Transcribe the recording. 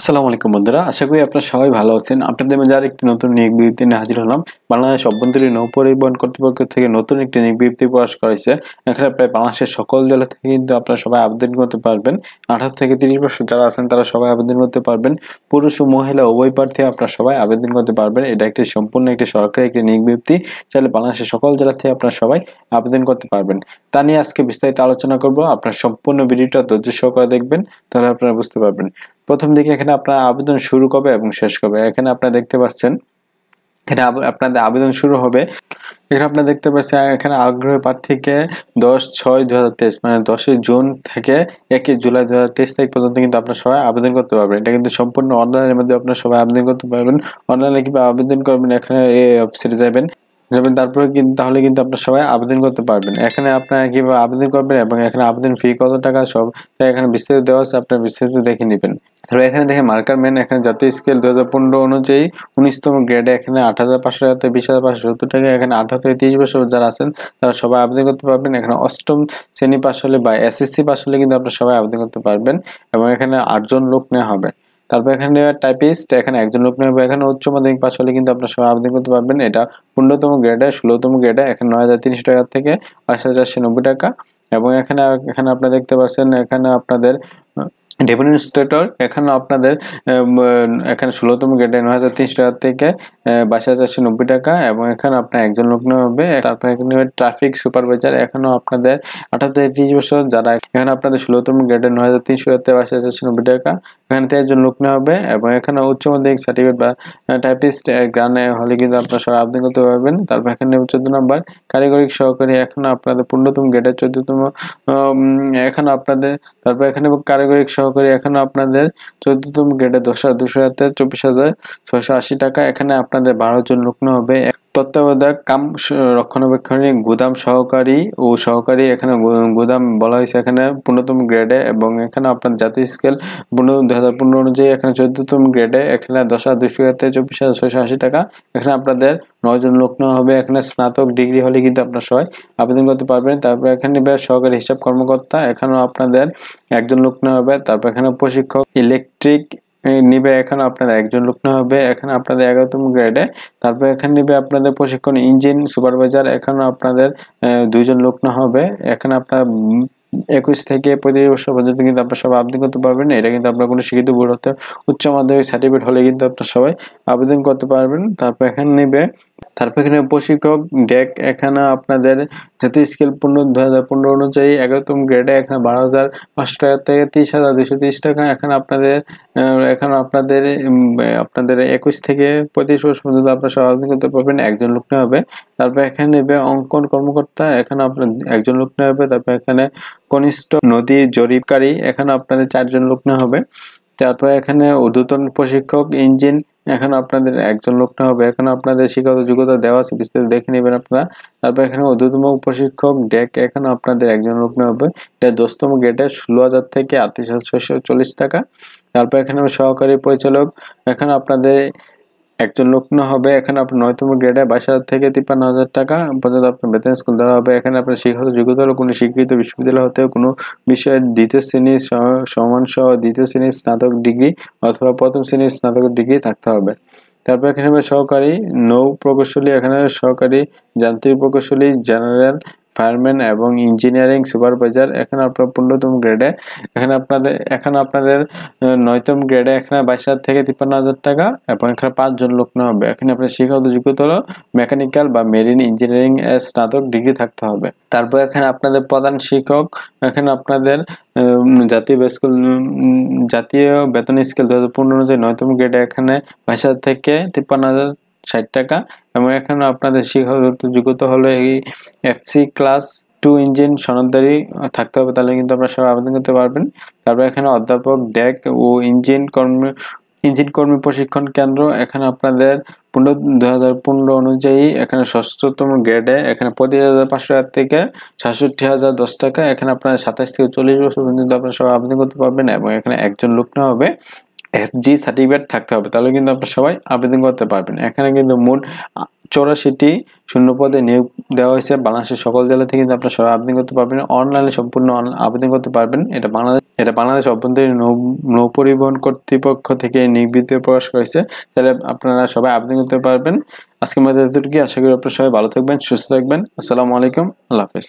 আসসালামু আলাইকুম বন্ধুরা, আশা করি আপনারা সবাই ভালো আছেন। আপনাদের মাঝে আরেকটি নতুন নিয়োগ বিজ্ঞপ্তি নিয়ে হাজির হলাম। বাংলাদেশ অভ্যন্তরীণ নৌ পরিবহন কর্তৃপক্ষ থেকে নতুন একটি নিয়োগ বিজ্ঞপ্তি প্রকাশ করা হয়েছে। এখানে প্রায় বাংলাদেশের সকল জেলা থেকে কিন্তু আপনারা সবাই আবেদন করতে পারবেন। 18 থেকে 30 বছর যারা আছেন তারা সবাই আবেদন করতে পারবেন। পুরুষ ও মহিলা উভয় প্রার্থী আপনারা সবাই আবেদন করতে পারবেন। এটা একটি সম্পূর্ণ একটি সরকারি একটি নিয়োগ বিজ্ঞপ্তি। চাইলে বাংলাদেশের সকল জেলা থেকে আপনারা সবাই আবেদন করতে পারবেন। তা নিয়ে আজকে বিস্তারিত আলোচনা করব। আপনারা সম্পূর্ণ ভিডিওটা ধৈর্য সহকারে দেখবেন, তাহলে আপনারা বুঝতে পারবেন। প্রথম দিকে এখানে আপনার আবেদন শুরু কবে এবং শেষ কবে এখানে আপনারা দেখতে পাচ্ছেন। এখানে আপনাদের আবেদন শুরু হবে, এখানে আপনারা দেখতে পাচ্ছেন এখানে আগ্রহী প্রার্থীকে 10/6/2023 মানে 10 জুন থেকে 1 জুলাই 2023 তারিখ পর্যন্ত কিন্তু আপনারা সবাই আবেদন করতে পারবেন। এটা কিন্তু সম্পূর্ণ অনলাইনের মধ্যে আপনারা সবাই আবেদন করতে পারবেন। অনলাইনে কিভাবে আবেদন করবেন, এখানে এই ওয়েবসাইটে যাবেন, তারপরে কিন্তু তাহলে কিন্তু আপনারা সবাই আবেদন করতে পারবেন। এখানে আপনারা কিভাবে আবেদন করবেন এবং এখানে আবেদন ফি কত টাকা সব এখানে বিস্তারিত দেওয়া আছে, আপনারা বিস্তারিত দেখে নেবেন। তাহলে এখানে দেখে মার্কার ম্যান এখানে জাতীয় স্কেল 2015 অনুযায়ী 19তম গ্রেডে এখানে 8,500 টাকা থেকে 20,570 টাকা। এখানে 18 থেকে 30 বছর যারা আছেন তারা সবাই আবেদন করতে পারবেন। এখানে অষ্টম শ্রেণী পাশ হলে বা এসএসসি পাশ হলে কিন্তু আপনারা সবাই আবেদন করতে পারবেন এবং এখানে 8 জন লোক নেওয়া হবে। তারপর এখানে টাইপিস্ট এখানে একজন লোক নেওয়া হবে। এখানে উচ্চ মাধ্যমিক পাশ হলে কিন্তু আপনারা সবাই আবেদন করতে পারবেন। এটা 15তম গ্রেডে 16তম গ্রেডে এখানে 9,300 টাকা থেকে 5,490 টাকা। এবং এখানে এখানে আপনারা দেখতে পাচ্ছেন এখানে আপনাদের ডেমনস্ট্রেটর এখানে আপনাদের এখানে 16তম গ্রেডে 9,300 টাকা থেকে 22,490 টাকা এবং এখানে আপনার একজন লোক নেওয়া হবে। তারপর এখানে ট্রাফিক সুপারভাইজার এখানেও আপনাদের 18 থেকে 30 বছর যারা এখানে আপনাদের 16তম গ্রেডে 9,300 টাকা থেকে 22,490 টাকা। এখানে 13 জন লোক নেওয়া হবে এবং এখানে উচ্চ মাধ্যমিক সার্টিফিকেট বা টাইপিস্ট গানে হলে কিন্তু আপনারা সবাই আবেদন করতে পারবেন। তারপর এখানে 14 নম্বর কারিগরি সহকারী এখানে আপনাদের 15তম গ্রেডে 14তম এখানে আপনাদের তারপর এখানে কারিগরি সহকারী এখানে আপনাদের 14তম গ্রেডে 10,200 হাতে 24,680 টাকা। এখানে আপনাদের 12 জন লোক নেওয়া হবে। তত্ত্বাবধায়ক কাম রক্ষণাবেক্ষণী গুদাম সহকারী ও সহকারী এখানে গুদাম বলা হয়েছে এখানে 15তম গ্রেডে এবং এখানে আপনার জাতীয় স্কেল 2015 অনুযায়ী এখানে 14তম গ্রেডে এখানে 10,200 হাতে 24,680 টাকা। এখানে আপনাদের 9 জন লোক নেওয়া হবে। এখানে স্নাতক ডিগ্রি হলে কিন্তু আপনারা সবাই আবেদন করতে পারবেন। তারপর এখানে সহকারী হিসাব কর্মকর্তা এখানেও আপনাদের একজন লোক নেওয়া হবে। তারপর এখানে প্রশিক্ষক ইলেকট্রিক নিবে এখানে আপনাদের একজন লোক নেওয়া হবে। এখানে আপনাদের 11তম গ্রেডে। তারপর এখানে নিবে আপনাদের প্রশিক্ষণ ইঞ্জিন সুপারভাইজার এখানে আপনাদের 2 জন লোক নেওয়া হবে। এখানে আপনার 21 থেকে 35 বছর পর্যন্ত কিন্তু আপনারা সবাই আবেদন করতে পারবেন। এটা কিন্তু আপনার কোনো শিক্ষিত বোর্ড হতে উচ্চ মাধ্যমিক সার্টিফিকেট হলে কিন্তু আপনারা সবাই আবেদন করতে পারবেন। তারপর এখানে নিবে তারপর এখানে প্রশিক্ষক ডেক এখানে আপনাদের জাতীয় স্কেল 2015 অনুযায়ী 11তম গ্রেডে এখানে 12,500 টাকা থেকে 30,230 টাকা। এখানে আপনাদের আপনাদের 21 থেকে 35 বছর পর্যন্ত আপনারা সবাই আবেদন করতে পারবেন। একজন লোক নেওয়া হবে। তারপর এখানে নেবে অঙ্কন কর্মকর্তা এখানে আপনার একজন লোক নেওয়া হবে। তারপর এখানে কনিষ্ঠ নদী জরিপকারী এখানে আপনাদের 4 জন লোক নেওয়া হবে। তারপর এখানে ঊর্ধ্বতন প্রশিক্ষক ইঞ্জিন এখানে আপনাদের একজন লোক নেওয়া হবে। এখানে আপনাদের শিক্ষাগত যোগ্যতা দেওয়া আছে, বিস্তারিত দেখে নেবেন আপনারা। তারপর এখানে ঊর্ধ্বতম প্রশিক্ষক ডেক এখানে আপনাদের একজন লোক নেওয়া হবে। এটা 10তম গ্রেডে 16,000 থেকে 38,640 টাকা। তারপর এখানে সহকারী পরিচালক এখানে আপনাদের একজন লোক নেওয়া হবে। এখানে আপনার 9তম গ্রেডে 22,000 থেকে 53,000 টাকা পর্যন্ত আপনার বেতন স্কেল দেওয়া হবে। এখানে আপনার শিক্ষাগত যোগ্যতা হলো কোনো শিক্ষিত বিশ্ববিদ্যালয় হতে কোনো বিষয়ে দ্বিতীয় শ্রেণীর সমান সহ দ্বিতীয় শ্রেণীর স্নাতক ডিগ্রি অথবা প্রথম শ্রেণীর স্নাতক ডিগ্রি থাকতে হবে। তারপর এখানে সহকারী নৌ প্রকৌশলী এখানে সহকারী যান্ত্রিক প্রকৌশলী জেনারেল ফায়ারম্যান এবং ইঞ্জিনিয়ারিং সুপারভাইজার এখানে আপনার 15তম গ্রেডে। এখানে আপনাদের 9তম গ্রেডে এখানে 22,000 থেকে 53,000 টাকা এবং এখানে 5 জন লোক নেওয়া হবে। এখানে আপনার শিক্ষাগত যোগ্যতা হলো মেকানিক্যাল বা মেরিন ইঞ্জিনিয়ারিং এর স্নাতক ডিগ্রি থাকতে হবে। তারপর এখানে আপনাদের প্রধান শিক্ষক এখানে আপনাদের জাতীয় বেতন স্কেল 2015 অনুযায়ী 9তম গ্রেডে এখানে 22,000 থেকে 53,060 টাকা এবং এখানে আপনাদের শিক্ষাগত যোগ্যতা হলো এই এফসি ক্লাস 2 ইঞ্জিন সনদধারী থাকতে হবে, তাহলে কিন্তু আপনারা সবাই আবেদন করতে পারবেন। তারপর এখানে অধ্যাপক ডেক ও ইঞ্জিন কর্মী প্রশিক্ষণ কেন্দ্র এখানে আপনাদের 2015 অনুযায়ী এখানে 6তম গ্রেডে এখানে 25,500 টাকা থেকে 67,010 টাকা। এখানে আপনারা 27 থেকে 40 বছর পর্যন্ত আপনারা সবাই আবেদন করতে পারবেন এবং এখানে একজন লোক নেওয়া হবে। এফজি সার্টিফিকেট থাকতে হবে, তাহলে কিন্তু আপনারা সবাই আবেদন করতে পারবেন। এখানে কিন্তু মোট 84টি শূন্য পদে নিয়োগ দেওয়া হয়েছে। বাংলাদেশের সকল জেলা থেকে কিন্তু আপনারা সবাই আবেদন করতে পারবেন। অনলাইনে সম্পূর্ণ আবেদন করতে পারবেন। এটা বাংলাদেশ অভ্যন্তরীণ নৌ পরিবহন কর্তৃপক্ষ থেকে নিয়োগ বিজ্ঞপ্তি প্রকাশ করেছে। তাহলে আপনারা সবাই আবেদন করতে পারবেন। আজকের মধ্যে এতটুকুই। আশা করি আপনারা সবাই ভালো থাকবেন, সুস্থ থাকবেন। আসসালামু আলাইকুম, আল্লাহ হাফেজ।